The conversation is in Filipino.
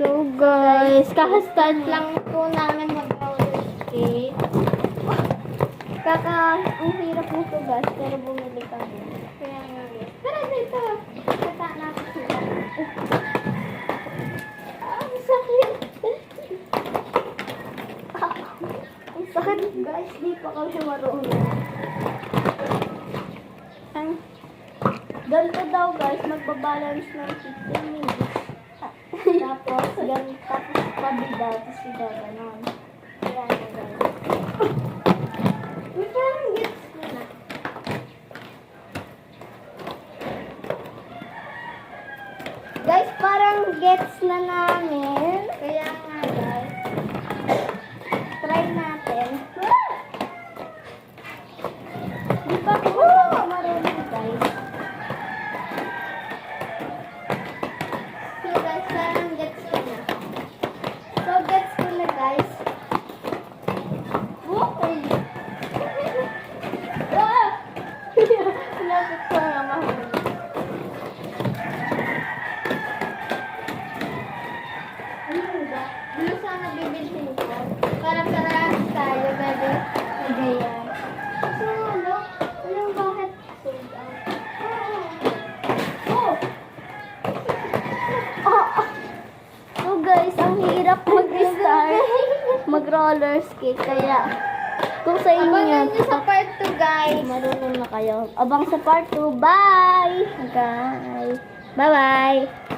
So guys, kakastart lang po namin mag-roller skate. Ang hirap nito guys, pero bumili kami. Kaya nga guys. Tara dito! Kata natin sila. Ang sakit! Ang sakit guys, di pa kami marunong. Ganito daw guys, magbabalance ng 15 minutes. Tapos, pabida, tapos sila ganon. Kaya na guys. May parang gets ko na. Guys, parang gets na namin. Kaya nga guys. Try natin. Di pa ako marunong guys. So guys, parang gets ko na. So gets ko na guys. Whoa! Lapit ko nga mahal. Ano ba? Ano sana bibilhin ko? Para parehas tayo, gagi. Nagayan. So, ano? Ano bakit sold out? Oh! Oh! So guys, ang hirap mag-start mag-roller skate. Kaya, kung sa inyo Abangan nyo sa part 2 guys. marunong na kayo. Abang sa part 2. Bye! Guys. Bye-bye!